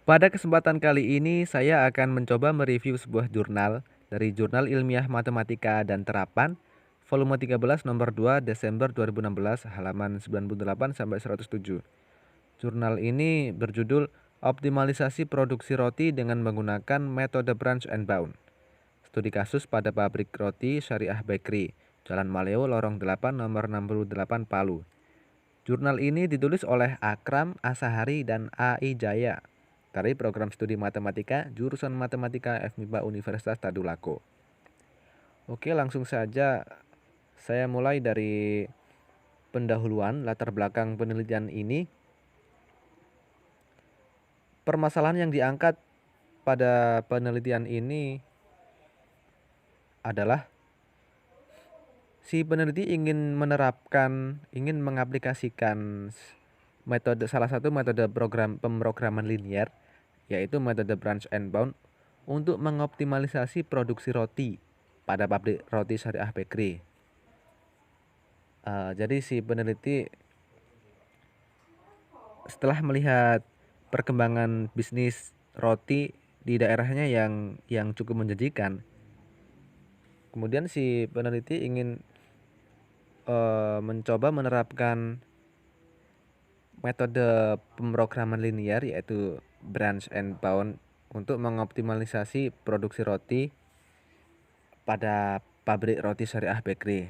Pada kesempatan kali ini saya akan mencoba mereview sebuah jurnal dari Jurnal Ilmiah Matematika dan Terapan volume 13 nomor 2 Desember 2016 halaman 98 sampai 107. Jurnal ini berjudul Optimalisasi Produksi Roti dengan menggunakan metode Branch and Bound. Studi kasus pada pabrik roti Syariah Bakery, Jalan Maleo, Lorong 8, nomor 68, Palu. Jurnal ini ditulis oleh Akram Asahari dan A.I. Jaya dari program studi matematika jurusan Matematika FMIPA Universitas Tadulako. Oke, langsung saja saya mulai dari pendahuluan latar belakang penelitian ini. Permasalahan yang diangkat pada penelitian ini adalah si peneliti ingin mengaplikasikan salah satu metode pemrograman linear, yaitu metode Branch and Bound, untuk mengoptimalisasi produksi roti pada pabrik roti Syariah Bakery. Jadi si peneliti setelah melihat perkembangan bisnis roti di daerahnya yang cukup menjanjikan, kemudian si peneliti ingin mencoba menerapkan metode pemrograman linear, yaitu Branch and Bound, untuk mengoptimalisasi produksi roti pada pabrik roti Syariah Bakery,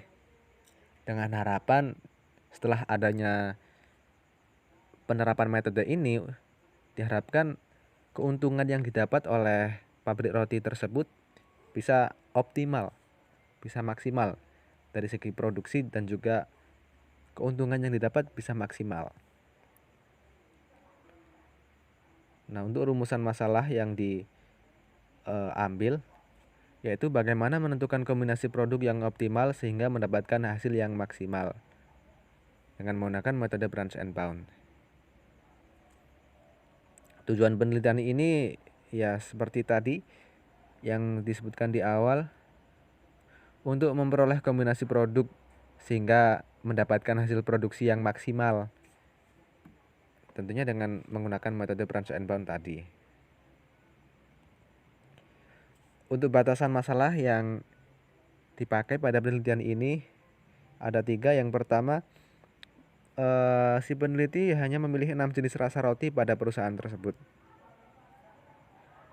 dengan harapan setelah adanya penerapan metode ini diharapkan keuntungan yang didapat oleh pabrik roti tersebut bisa optimal, bisa maksimal dari segi produksi, dan juga keuntungan yang didapat bisa maksimal. Nah, untuk rumusan masalah yang diambil yaitu bagaimana menentukan kombinasi produk yang optimal sehingga mendapatkan hasil yang maksimal dengan menggunakan metode Branch and Bound. Tujuan penelitian ini ya seperti tadi yang disebutkan di awal, untuk memperoleh kombinasi produk sehingga mendapatkan hasil produksi yang maksimal, tentunya dengan menggunakan metode Branch and Bound tadi. Untuk batasan masalah yang dipakai pada penelitian ini ada 3. Yang pertama, si peneliti hanya memilih 6 jenis rasa roti pada perusahaan tersebut.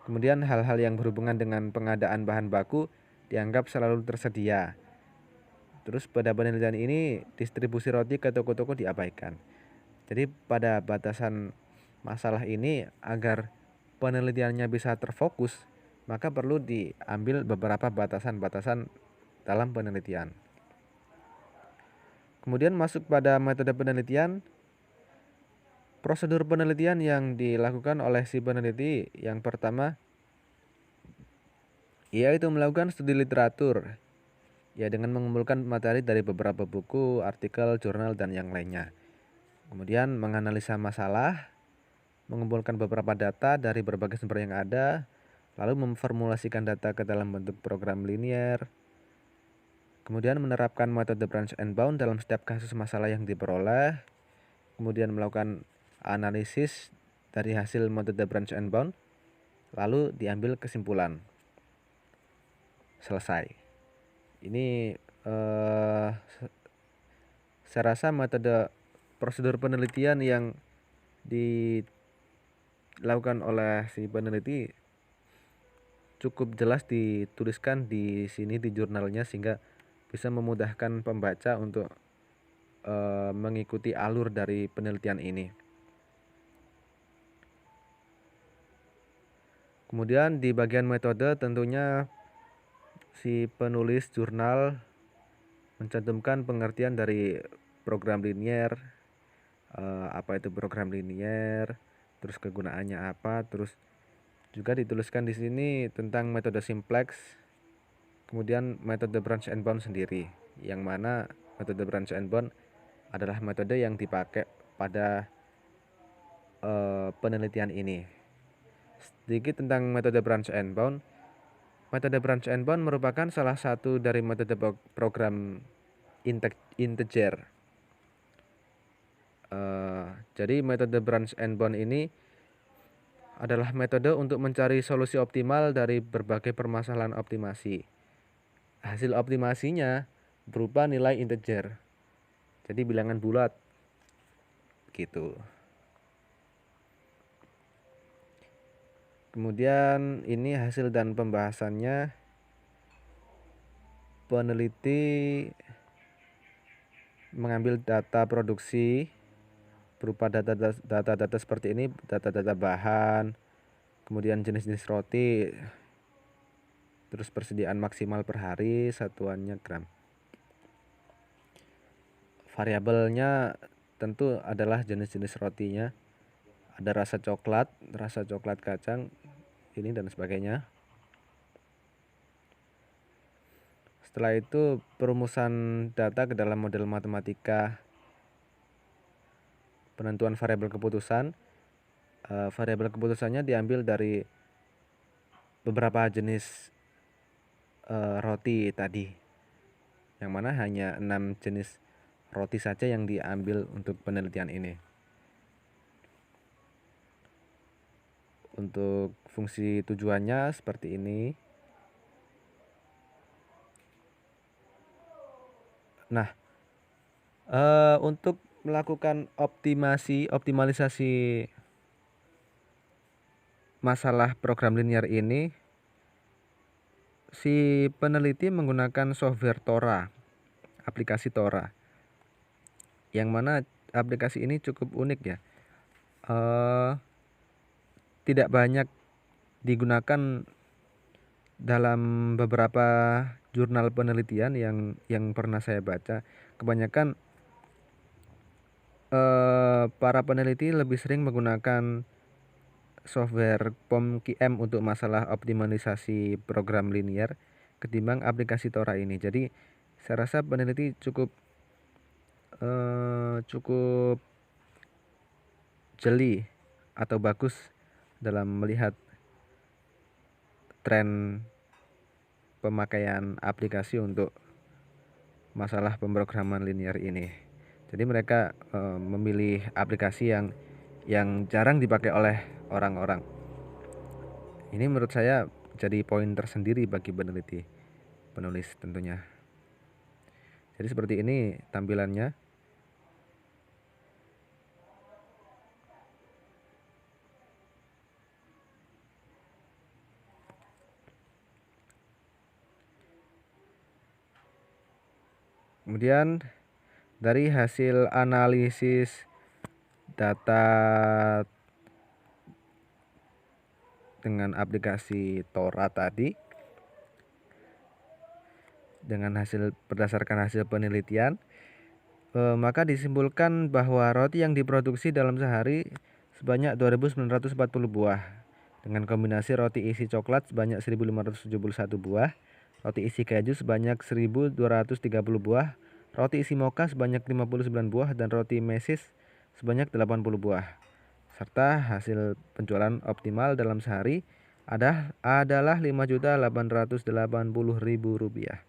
Kemudian hal-hal yang berhubungan dengan pengadaan bahan baku dianggap selalu tersedia. Terus pada penelitian ini distribusi roti ke toko-toko diabaikan. Jadi pada batasan masalah ini, agar penelitiannya bisa terfokus, maka perlu diambil beberapa batasan-batasan dalam penelitian. Kemudian masuk pada metode penelitian. Prosedur penelitian yang dilakukan oleh si peneliti yang pertama yaitu melakukan studi literatur, ya, dengan mengumpulkan materi dari beberapa buku, artikel, jurnal, dan yang lainnya. Kemudian menganalisa masalah, mengumpulkan beberapa data dari berbagai sumber yang ada, lalu memformulasikan data ke dalam bentuk program linear. Kemudian menerapkan metode Branch and Bound dalam setiap kasus masalah yang diperoleh. Kemudian melakukan analisis dari hasil metode Branch and Bound, lalu diambil kesimpulan. Selesai. Ini saya rasa metode prosedur penelitian yang dilakukan oleh si peneliti cukup jelas dituliskan di sini di jurnalnya, sehingga bisa memudahkan pembaca untuk mengikuti alur dari penelitian ini. Kemudian di bagian metode tentunya si penulis jurnal mencantumkan pengertian dari program linear, apa itu program linear, terus kegunaannya apa, terus juga dituliskan di sini tentang metode simplex, kemudian metode Branch and Bound sendiri, yang mana metode Branch and Bound adalah metode yang dipakai pada penelitian ini. Sedikit tentang metode Branch and Bound. Metode Branch and Bound merupakan salah satu dari metode program integer. Jadi metode Branch and Bound ini adalah metode untuk mencari solusi optimal dari berbagai permasalahan optimasi. Hasil optimasinya berupa nilai integer, jadi bilangan bulat gitu. Kemudian ini hasil dan pembahasannya. Peneliti mengambil data produksi berupa data-data seperti ini, data-data bahan, kemudian jenis-jenis roti, terus persediaan maksimal per hari, satuannya gram. Variabelnya tentu adalah jenis-jenis rotinya, ada rasa coklat kacang, ini dan sebagainya. Setelah itu perumusan data ke dalam model matematika, penentuan variabel keputusan. Variabel keputusannya diambil dari beberapa jenis roti tadi, yang mana hanya 6 jenis roti saja yang diambil untuk penelitian ini. Untuk fungsi tujuannya seperti ini. Nah, untuk melakukan optimalisasi masalah program linear ini, si peneliti menggunakan software Tora, aplikasi Tora, yang mana aplikasi ini cukup unik ya. Tidak banyak digunakan dalam beberapa jurnal penelitian yang pernah saya baca. Kebanyakan para peneliti lebih sering menggunakan software POM-QM untuk masalah optimalisasi program linear ketimbang aplikasi Tora ini. Jadi saya rasa peneliti cukup jeli atau bagus dalam melihat tren pemakaian aplikasi untuk masalah pemrograman linear ini. Jadi mereka memilih aplikasi yang jarang dipakai oleh orang-orang. Ini menurut saya jadi poin tersendiri bagi peneliti, penulis tentunya. Jadi seperti ini tampilannya. Kemudian dari hasil analisis data dengan aplikasi Tora tadi, dengan berdasarkan hasil penelitian, maka disimpulkan bahwa roti yang diproduksi dalam sehari sebanyak 2.940 buah, dengan kombinasi roti isi coklat sebanyak 1.571 buah, roti isi keju sebanyak 1.230 buah, roti isi mocha sebanyak 59 buah, dan roti mesis sebanyak 80 buah. Serta hasil penjualan optimal dalam sehari adalah Rp5.880.000.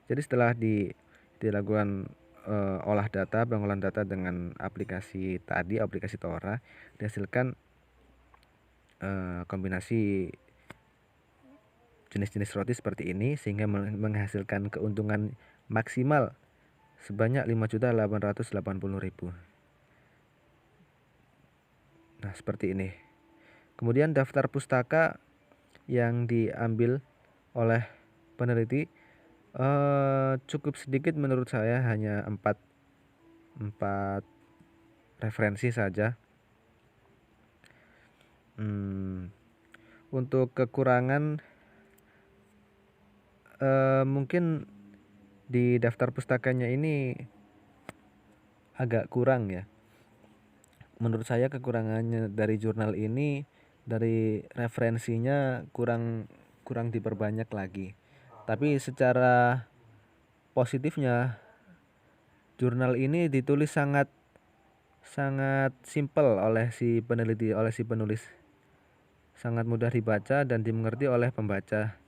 Jadi setelah dilakukan olah data, pengolahan data dengan aplikasi Tora, dihasilkan kombinasi jenis-jenis roti seperti ini, sehingga menghasilkan keuntungan maksimal sebanyak Rp5.880.000. Nah, seperti ini. Kemudian daftar pustaka yang diambil oleh peneliti cukup sedikit menurut saya, hanya 4 referensi saja. Untuk kekurangan mungkin di daftar pustakanya ini agak kurang ya. Menurut saya kekurangannya dari jurnal ini, dari referensinya kurang diperbanyak lagi. Tapi secara positifnya, jurnal ini ditulis sangat simpel oleh si peneliti, oleh si penulis. Sangat mudah dibaca dan dimengerti oleh pembaca.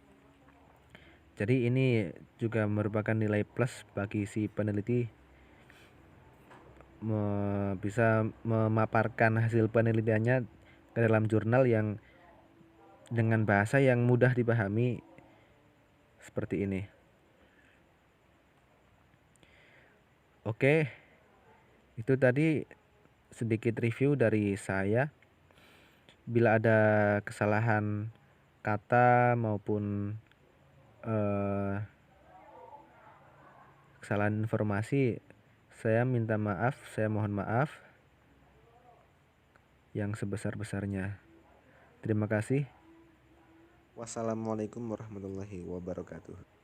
Jadi ini juga merupakan nilai plus bagi si peneliti, bisa memaparkan hasil penelitiannya ke dalam jurnal yang dengan bahasa yang mudah dipahami seperti ini. Oke, itu tadi sedikit review dari saya. Bila ada kesalahan kata maupun kesalahan informasi, saya minta maaf, saya mohon maaf yang sebesar-besarnya. Terima kasih. Wassalamualaikum warahmatullahi wabarakatuh.